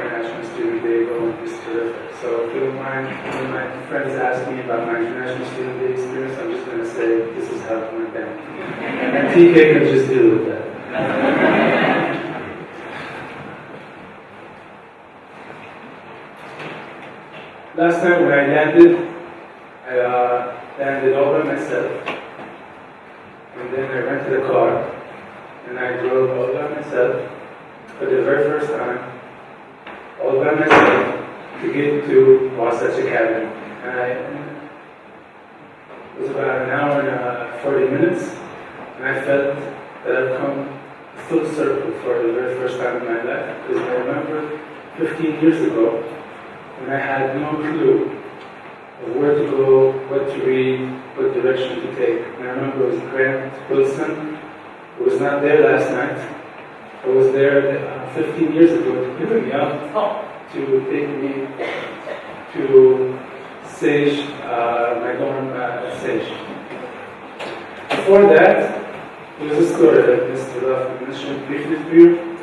International Student Day going is terrific. So if you don't mind, when my friends ask me about my International Student Day experience, I'm just going to say this is how it went down. And TK can just deal with that. Last night when I landed all by myself. And then I rented a car. And I drove all by myself for the very first time, all by myself, to get to Wasatch Academy. And it was about an hour and 40 minutes, and I felt that I've come full circle for the very first time in my life, because I remember 15 years ago, when I had no clue of where to go, what to read, what direction to take. And I remember it was Grant Wilson, who was not there last night. I was there 15 years ago to pick me up, to take me to Sage, my dorm at Sage. Before that, there was a story that Mr. Ruff mentioned briefly to you.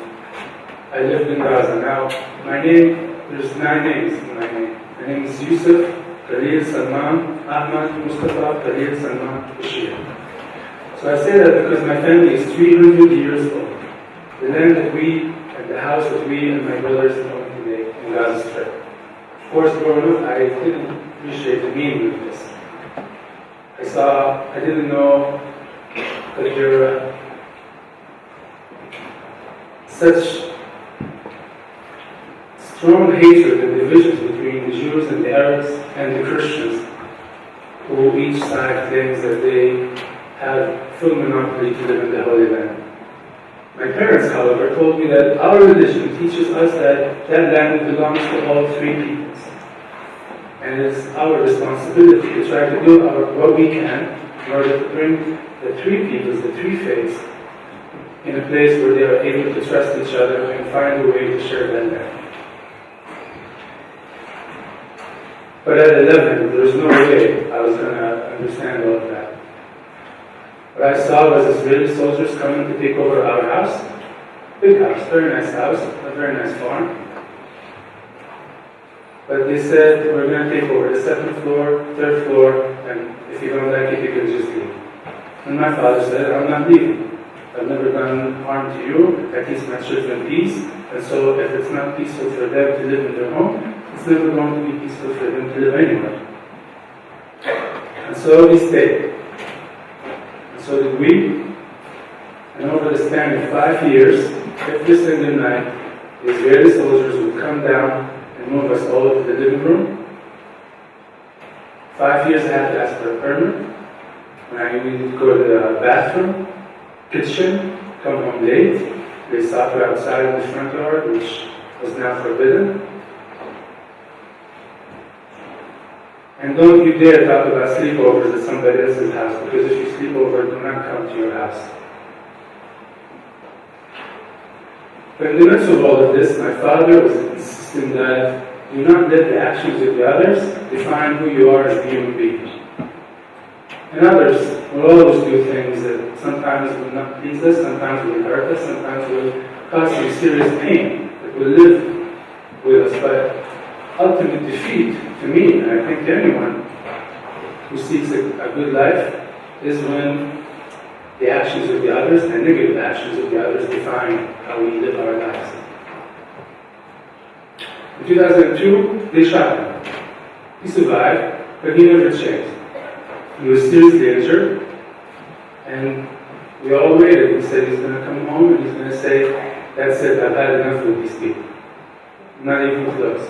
I lived in Gaza. Now, my name, there's 9 names in my name. My name is Yousef Khalil Salman Ahmad Mustafa Khalil Salman Bashir. So I say that because my family is 300 years old. The land that we, and the house that we and my brothers own today in Gaza Strip. Of course, growing up, I didn't appreciate the meaning of this. I didn't know that there are such strong hatred and divisions between the Jews and the Arabs and the Christians, who each side claims that they have full monopoly to live in the Holy Land. My parents, however, told me that our religion teaches us that that land belongs to all 3 peoples. And it is our responsibility to try to do what we can in order to bring the 3 peoples, the 3 faiths, in a place where they are able to trust each other and find a way to share that land. But at 11, there was no way I was going to understand all of that. What I saw was Israeli soldiers coming to take over our house. Big house, very nice house, a very nice farm. But they said, we're going to take over the 2nd floor, 3rd floor, and if you don't like it, you can just leave. And my father said, I'm not leaving. I've never done harm to you. I teach my children peace. And so if it's not peaceful for them to live in their home, it's never going to be peaceful for them to live anywhere. And so we stayed. And so did we. And over the span of 5 years, every single night, the Israeli soldiers would come down and move us all to the living room. 5 years I had to ask for a permit. When I needed to go to the bathroom, kitchen, come home late. They soccer outside in the front yard, which was now forbidden. And don't you dare talk about sleepovers at somebody else's house, because if you sleep over, do not come to your house. But in the midst of all of this, my father was insisting that do not let the actions of the others define who you are as a human being. And others will always do things that sometimes will not please us, sometimes will hurt us, sometimes will cause some serious pain that will live with us. But ultimate defeat, to me, and I think to anyone who seeks a good life, is when the actions of the others, the negative actions of the others, define how we live our lives. In 2002, they shot him. He survived, but he never changed. He was seriously injured, and we all waited. He said he's going to come home and he's going to say, that's it, I've had enough with these people. Not even close.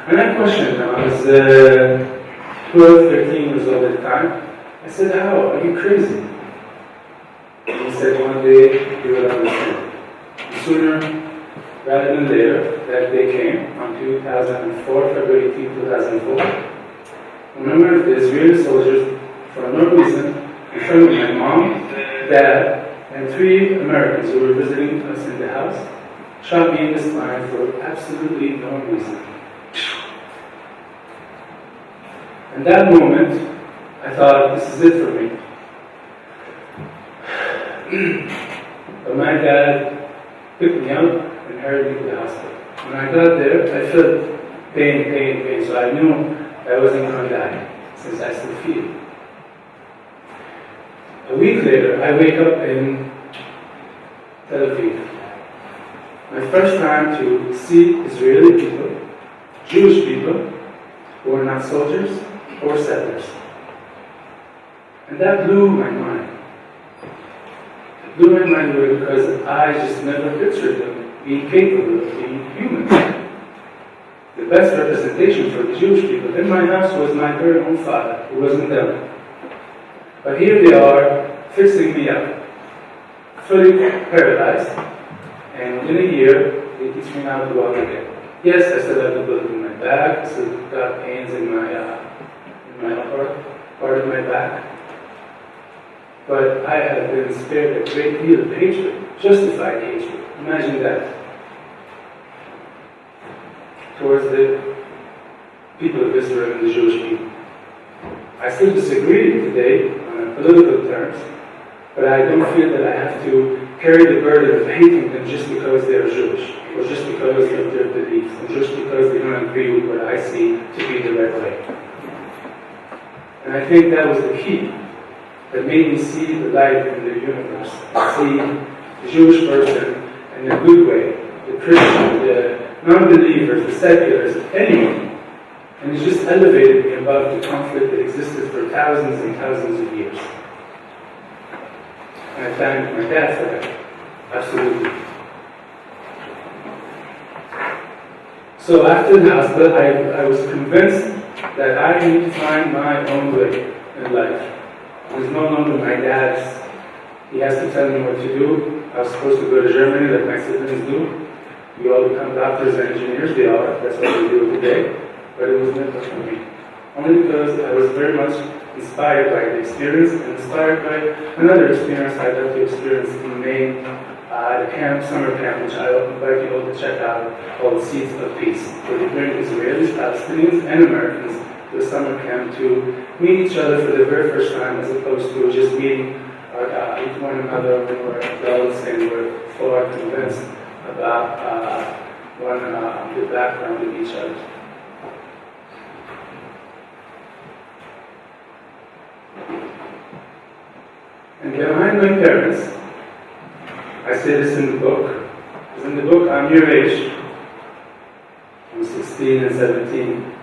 And I questioned him. I was 12, 13 years old at the time. I said, how? Are you crazy? And he said, one day you will understand. And sooner rather than later, that day came on 2004, February 18, 2004. Remember, the Israeli soldiers, for no reason, in front of my mom, dad, and 3 Americans who were visiting us in the house, shot me in the spine for absolutely no reason. In that moment, I thought, this is it for me. But my dad picked me up and hurried to the hospital. When I got there, I felt pain, so I knew I wasn't going to die, since I still feel it. A week later, I wake up in Tel Aviv. My first time to see Israeli people, Jewish people, who were not soldiers or settlers. And that blew my mind. It blew my mind away because I just never pictured them being capable of being human. The best representation for the Jewish people in my house was my very own father, who wasn't them. But here they are, fixing me up, fully paralyzed, and within a year, they teach me how to walk again. Yes, I still have the bullet in my back, I still got pains in my upper part of my back. But I have been spared a great deal of hatred, justified hatred. Imagine that. Towards the people of Israel and the Jewish people. I still disagree today on political terms, but I don't feel that I have to carry the burden of hating them just because they are Jewish, or just because of their beliefs, or just because they don't agree with what I see to be the right way. And I think that was the key that made me see the light in the universe, see the Jewish person in a good way, the Christian, the non-believers, the seculars, anyone. And it just elevated me above the conflict that existed for thousands and thousands of years. And I thank my dad for that. Absolutely. So after the hospital, I was convinced that I need to find my own way in life. It was no longer my dad's. He has to tell me what to do. I was supposed to go to Germany like my siblings do. We all become doctors and engineers. They are. That's what we do today. But it was never for me. Only because I was very much inspired by the experience and inspired by another experience I got to experience in Maine, the camp, summer camp, which I invite you all to check out, called Seeds of Peace, where they bring Israelis, Palestinians, and Americans to a summer camp to meet each other for the very first time, as opposed to just meeting one another when we're adults and we're far convinced about the background of each other. And behind my parents, I say this in the book, because in the book I'm your age, I'm 16 and 17.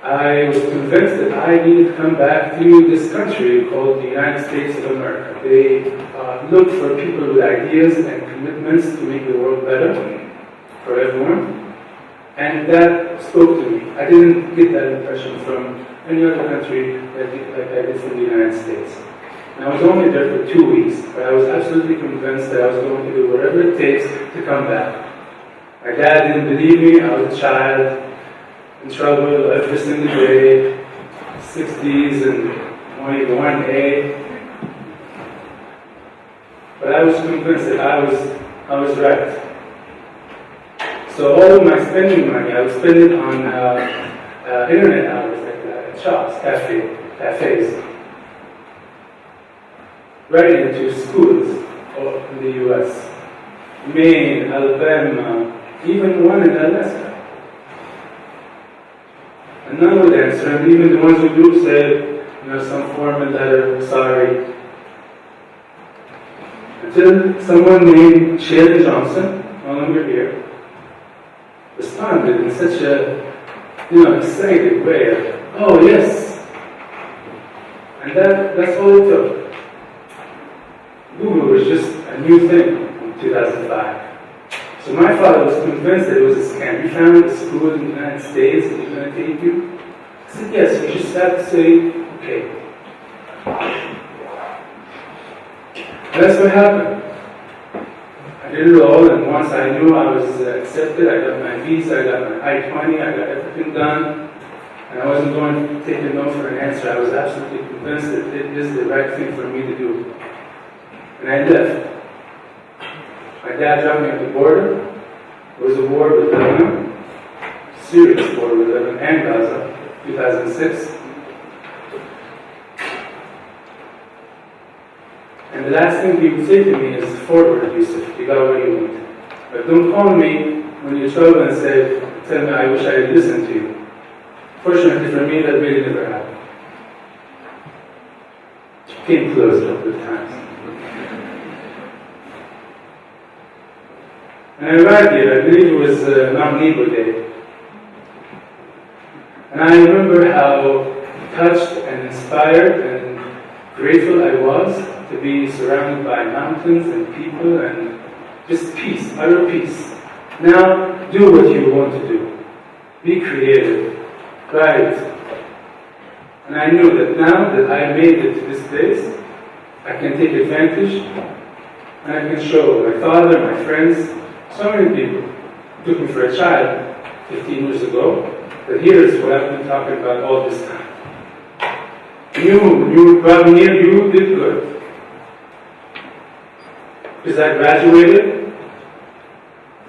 I was convinced that I needed to come back to this country called the United States of America. They looked for people with ideas and commitments to make the world better for everyone. And that spoke to me. I didn't get that impression from any other country like I did from the United States. And I was only there for 2 weeks, but I was absolutely convinced that I was going to do whatever it takes to come back. My dad didn't believe me. I was a child, in trouble every single day, 60s and only 1A. But I was convinced that I was right. So all of my spending money, I would spend it on internet hours, like shops, cafes, right into schools in the U.S., Maine, Alabama, even one in Alaska. And none would answer, and even the ones who do said, some formal letter, sorry. Until someone named Sheridan Johnson, no longer here, responded in such a, excited way. Oh yes, and that's all it took. Google was just a new thing in 2005. So my father was convinced that it was a scam. You found a school in the United States that was going to take you? I said, yes, you just have to say, okay. And that's what happened. I did it all, and once I knew I was accepted, I got my visa, I got my I-20, I got everything done, and I wasn't going to take a no for an answer. I was absolutely convinced that it is the right thing for me to do. And I left. My dad dropped me at the border. There was a war with Lebanon, serious war with Lebanon and Gaza, 2006. And the last thing he would say to me is, forward, Yousef, you got what you want. But don't call me when you're trouble and tell me I wish I had listened to you. Fortunately for me, that really never happened. Came close a couple of times. And I arrived here, I believe it was non-Nebo Day. And I remember how touched and inspired and grateful I was to be surrounded by mountains and people and just peace, utter peace. Now, do what you want to do. Be creative. Write. And I knew that now that I made it to this place, I can take advantage and I can show my father, my friends, so many people took me for a child 15 years ago, that here's what I've been talking about all this time. You brought me here, you did good. Because I graduated,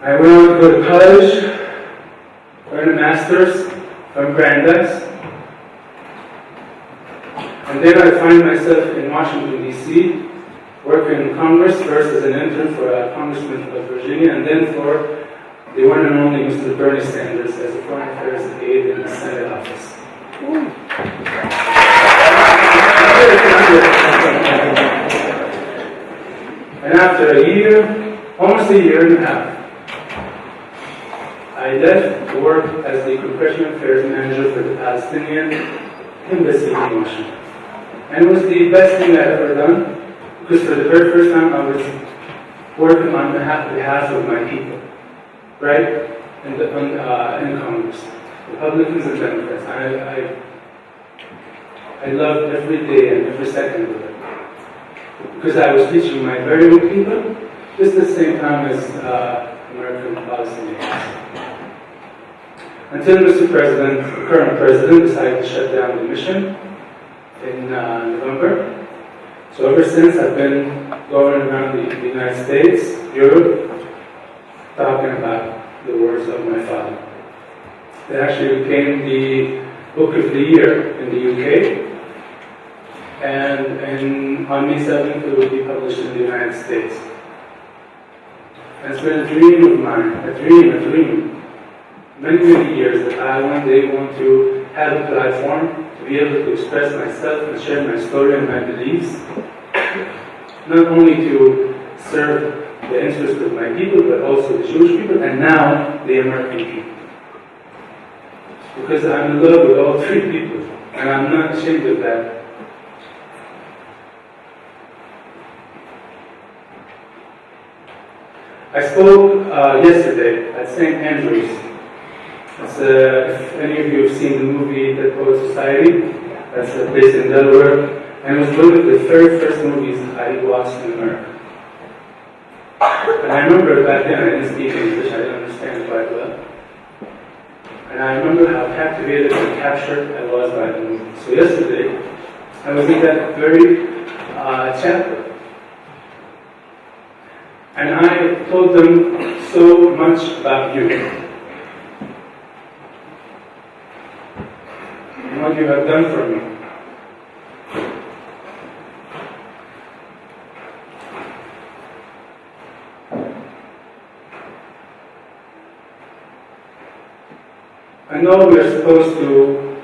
I went on to go to college, earn a master's from Brandeis, and then I find myself in Washington, D.C., working in Congress, first as an intern for a congressman of Virginia, and then for the one and only Mr. Bernie Sanders as a foreign affairs aide in the Senate office. And after a year, almost a year and a half, I left to work as the Congressional Affairs Manager for the Palestinian Embassy in Washington. And it was the best thing I've ever done, because for the very first time I was working on behalf of my people, right? In Congress, Republicans and Democrats. I loved every day and every second of it, because I was teaching my very own people, just at the same time as American Palestinians. Until Mr. President, the current president, decided to shut down the mission in November. So ever since, I've been going around the United States, Europe, talking about the words of my father. It actually became the book of the year in the UK. And on May 7th, it will be published in the United States. And it's been a dream of mine, a dream, many years, that I one day want to have a platform to be able to express myself and share my story and my beliefs, not only to serve the interests of my people, but also the Jewish people, and now the American people. Because I'm in love with all three people, and I'm not ashamed of that. I spoke yesterday at St. Andrews. If any of you have seen the movie Dead Poets Society, that's based in Delaware, and it was one of the very first movies I watched in America. And I remember back then I didn't speak English, I didn't understand it quite well. And I remember how captivated and captured I was by the movie. So yesterday, I was in that very chapter. And I told them so much about you. And what you have done for me. I know we are supposed to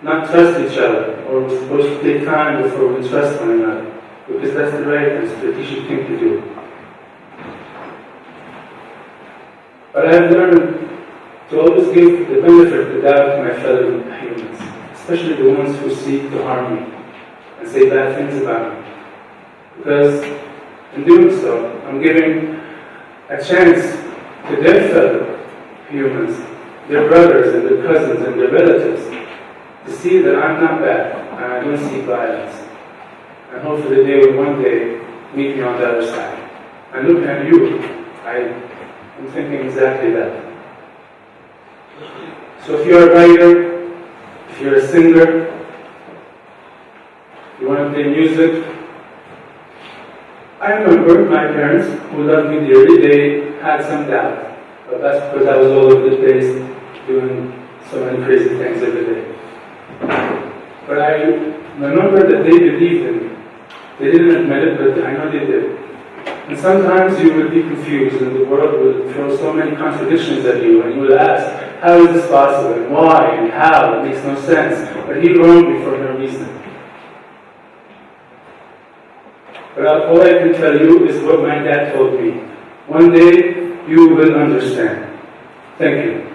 not trust each other, or we're supposed to take time before we trust one another, because that's the right and strategic thing to do. But I've learned to always give the benefit of the doubt to my fellow humans, especially the ones who seek to harm me and say bad things about me. Because in doing so, I'm giving a chance to their fellow humans, their brothers and their cousins and their relatives, to see that I'm not bad and I don't seek violence. And hopefully they will one day meet me on the other side. And looking at you, I'm thinking exactly that. So if you're a writer, if you're a singer, you want to play music, I remember my parents, who loved me dearly, they had some doubt. But that's because I was all over the place doing so many crazy things every day. But I remember that they believed in me. They didn't admit it, but I know they did. And sometimes you will be confused and the world will throw so many contradictions at you and you will ask, how is this possible? And why? And how? It makes no sense. But he wronged me for no reason. But all I can tell you is what my dad told me. One day you will understand. Thank you.